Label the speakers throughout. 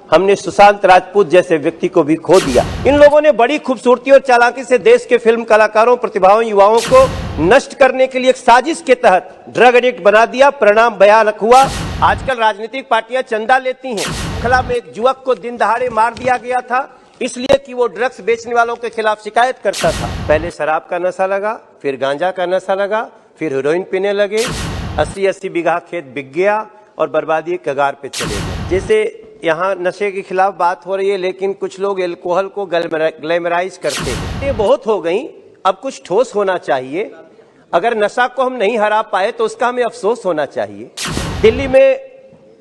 Speaker 1: हमने सुशांत राजपूत जैसे व्यक्ति को भी खो दिया। इन लोगों ने बड़ी खूबसूरती और चालाकी से देश के फिल्म कलाकारों, प्रतिभाओं, युवाओं को नष्ट करने के लिए एक साजिश के तहत ड्रग एडिक्ट बना दिया। परिणाम भयानक हुआ। आजकल राजनीतिक पार्टियां चंदा लेती हैं। खला में एक युवक को दिन दहाड़े मार दिया गया था इसलिए कि वो ड्रग्स बेचने वालों के खिलाफ शिकायत करता था। पहले शराब का नशा लगा, फिर गांजा का नशा लगा, फिर हेरोइन पीने लगे। 80-80 बीघा खेत बिक गया और बर्बादी के कगार पे चले गए। जैसे यहाँ नशे के खिलाफ बात हो रही है, लेकिन कुछ लोग अल्कोहल को ग्लैमराइज करते हैं। ये बहुत हो गई, अब कुछ ठोस होना चाहिए। अगर नशा को हम नहीं हरा पाए तो उसका हमें अफसोस होना चाहिए। दिल्ली में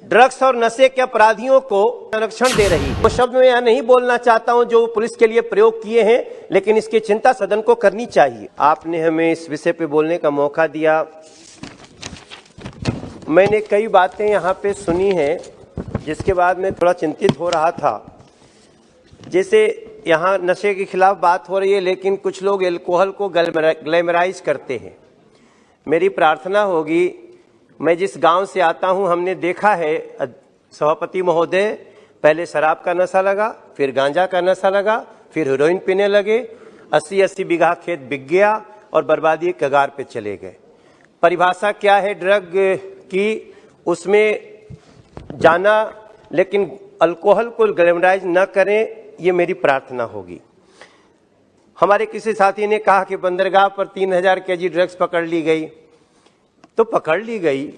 Speaker 1: ड्रग्स और नशे के अपराधियों को संरक्षण दे रही है। वो शब्द मैं यहाँ नहीं बोलना चाहता हूँ जो पुलिस के लिए प्रयोग किए हैं, लेकिन इसकी चिंता सदन को करनी चाहिए। आपने हमें इस विषय पे बोलने का मौका दिया। मैंने कई बातें यहाँ पे सुनी हैं जिसके बाद मैं थोड़ा चिंतित हो रहा था। जैसे यहाँ नशे के खिलाफ बात हो रही है, लेकिन कुछ लोग अल्कोहल को ग्लैमराइज करते हैं। मेरी प्रार्थना होगी, मैं जिस गांव से आता हूं, हमने देखा है सभापति महोदय, पहले शराब का नशा लगा, फिर गांजा का नशा लगा, फिर हेरोइन पीने लगे। 80-80 बीघा खेत बिक गया और बर्बादी के कगार पे चले गए। परिभाषा क्या है ड्रग की, उसमें जाना, लेकिन अल्कोहल को ग्लैमराइज न करें, ये मेरी प्रार्थना होगी। हमारे किसी साथी ने कहा कि बंदरगाह पर 3000 केजी ड्रग्स पकड़ ली गई, तो पकड़ ली गई,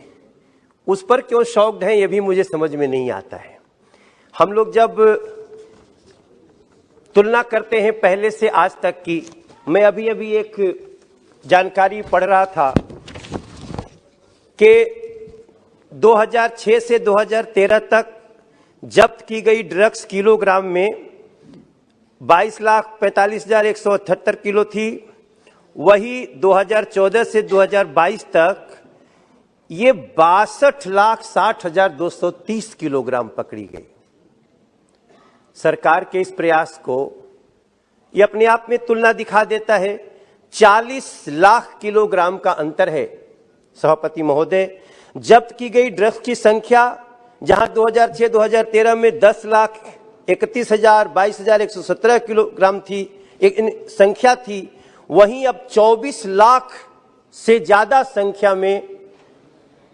Speaker 1: उस पर क्यों शौक्ड हैं ये भी मुझे समझ में नहीं आता है। हम लोग जब तुलना करते हैं पहले से आज तक की, मैं अभी एक जानकारी पढ़ रहा था कि 2006 से 2013 तक जब्त की गई ड्रग्स किलोग्राम में 22,45,178 किलो थी। वही 2014 से 2022 तक ये 62,60,230 किलोग्राम पकड़ी गई। सरकार के इस प्रयास को ये अपने आप में तुलना दिखा देता है। 40 लाख किलोग्राम का अंतर है। सभापति महोदय, जब्त की गई ड्रग्स की संख्या जहां 2006-2013 में 10,31,000 22,117 किलोग्राम थी, एक संख्या थी, वहीं अब 24 लाख से ज्यादा संख्या में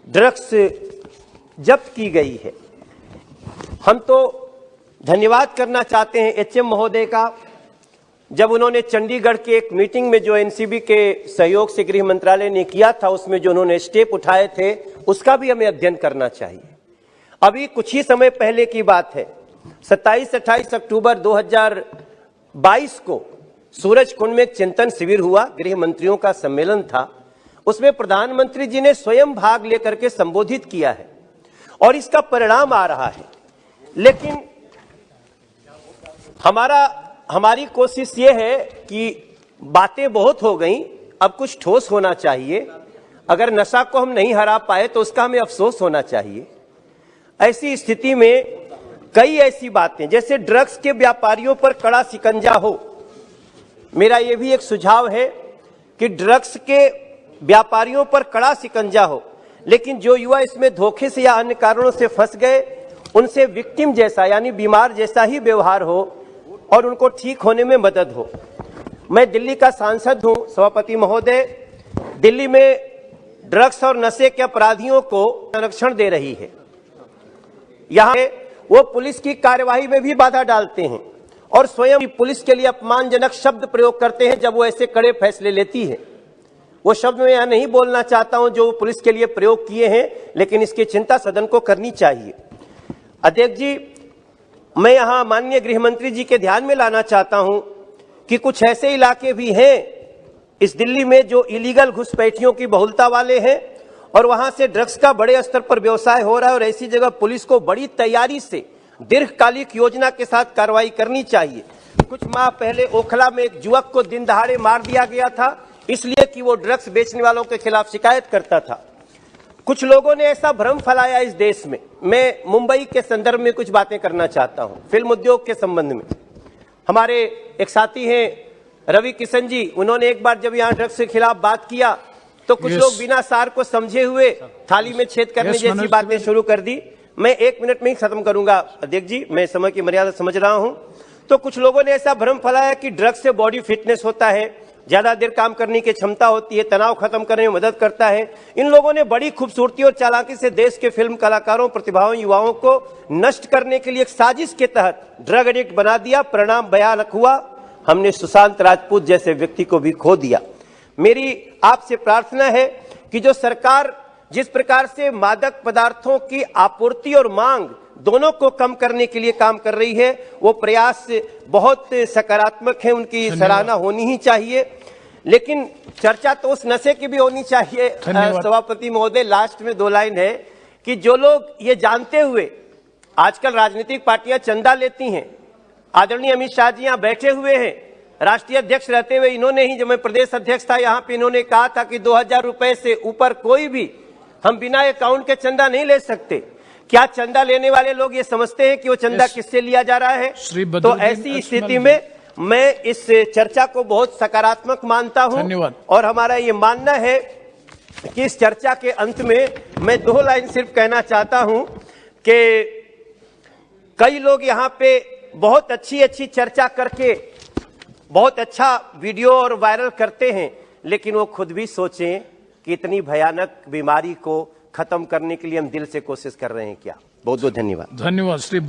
Speaker 1: ड्रग्स जब्त की गई है। हम तो धन्यवाद करना चाहते हैं एचएम महोदय का, जब उन्होंने चंडीगढ़ के एक मीटिंग में जो एनसीबी के सहयोग से गृह मंत्रालय ने किया था, उसमें जो उन्होंने स्टेप उठाए थे, उसका भी हमें अध्ययन करना चाहिए। अभी कुछ ही समय पहले की बात है, 27-28 अक्टूबर 2022 को सूरजकुंड में एक चिंतन शिविर हुआ, गृह मंत्रियों का सम्मेलन था। उसमें प्रधानमंत्री जी ने स्वयं भाग लेकर के संबोधित किया है और इसका परिणाम आ रहा है। लेकिन हमारी कोशिश ये है कि बातें बहुत हो गई, अब कुछ ठोस होना चाहिए। अगर नशा को हम नहीं हरा पाए तो उसका हमें अफसोस होना चाहिए। ऐसी स्थिति में कई ऐसी बातें, जैसे ड्रग्स के व्यापारियों पर कड़ा शिकंजा हो। मेरा यह भी एक सुझाव है कि ड्रग्स के व्यापारियों पर कड़ा शिकंजा हो, लेकिन जो युवा इसमें धोखे से या अन्य कारणों से फंस गए, उनसे विक्टिम जैसा यानी बीमार जैसा ही व्यवहार हो और उनको ठीक होने में मदद हो। मैं दिल्ली का सांसद हूं सभापति महोदय। दिल्ली में ड्रग्स और नशे के अपराधियों को संरक्षण दे रही है। यहाँ वो पुलिस की कार्यवाही में भी बाधा डालते हैं और स्वयं पुलिस के लिए अपमानजनक शब्द प्रयोग करते हैं जब वो ऐसे कड़े फैसले लेती है। वो शब्द मैं यहाँ नहीं बोलना चाहता हूं जो पुलिस के लिए प्रयोग किए हैं, लेकिन इसकी चिंता सदन को करनी चाहिए। अध्यक्ष जी, मैं यहाँ माननीय गृह मंत्री जी के ध्यान में लाना चाहता हूं कि कुछ ऐसे इलाके भी हैं इस दिल्ली में जो इलीगल घुसपैठियों की बहुलता वाले हैं और वहां से ड्रग्स का बड़े स्तर पर व्यवसाय हो रहा है और ऐसी जगह पुलिस को बड़ी तैयारी से दीर्घकालिक योजना के साथ कार्रवाई करनी चाहिए। कुछ माह पहले ओखला में एक युवक को दिन दहाड़े मार दिया गया था इसलिए कि वो ड्रग्स बेचने वालों के खिलाफ शिकायत करता था। कुछ लोगों ने ऐसा भ्रम फैलाया इस देश में। मैं मुंबई के संदर्भ में कुछ बातें करना चाहता हूं, फिल्म उद्योग के संबंध में। हमारे एक साथी हैं रवि किशन जी, उन्होंने एक बार जब यहाँ ड्रग्स के खिलाफ बात किया तो कुछ लोग बिना सार को समझे हुए थाली में छेद करने जैसी बातें शुरू कर दी। मैं 1 मिनट में ही खत्म करूंगा अध्यक्ष जी, मैं समय की मर्यादा समझ रहा हूं। तो कुछ लोगों ने ऐसा भ्रम फैलाया कि ड्रग्स से बॉडी फिटनेस होता है, ज्यादा देर काम करने की क्षमता होती है, तनाव खत्म करने में मदद करता है। इन लोगों ने बड़ी खूबसूरती और चालाकी से देश के फिल्म कलाकारों, प्रतिभाओं, युवाओं को नष्ट करने के लिए एक साजिश के तहत ड्रग एडिक्ट बना दिया। परिणाम भयानक हुआ, हमने सुशांत राजपूत जैसे व्यक्ति को भी खो दिया। मेरी आपसे प्रार्थना है कि जो सरकार जिस प्रकार से मादक पदार्थों की आपूर्ति और मांग दोनों को कम करने के लिए काम कर रही है, वो प्रयास बहुत सकारात्मक है, उनकी सराहना होनी ही चाहिए। लेकिन चर्चा तो उस नशे की भी होनी चाहिए। सभापति महोदय, लास्ट में 2 लाइन है कि जो लोग ये जानते हुए आजकल राजनीतिक पार्टियां चंदा लेती हैं, आदरणीय अमित शाह जी यहां बैठे हुए हैं, राष्ट्रीय अध्यक्ष रहते हुए इन्होंने ही, जब मैं प्रदेश अध्यक्ष था यहां पे, इन्होंने कहा था कि 2000 रुपए से ऊपर कोई भी हम बिना अकाउंट के चंदा नहीं ले सकते। क्या चंदा लेने वाले लोग ये समझते हैं कि वो चंदा किससे लिया जा रहा है? तो ऐसी स्थिति में मैं इस चर्चा को बहुत सकारात्मक मानता हूं और हमारा ये मानना है कि इस चर्चा के अंत में मैं 2 लाइन सिर्फ कहना चाहता हूं कि कई लोग यहां पे बहुत अच्छी चर्चा करके बहुत अच्छा वीडियो और वायरल करते हैं, लेकिन वो खुद भी सोचें कि इतनी भयानक बीमारी को खत्म करने के लिए हम दिल से कोशिश कर रहे हैं क्या? बहुत बहुत धन्यवाद।
Speaker 2: धन्यवाद श्री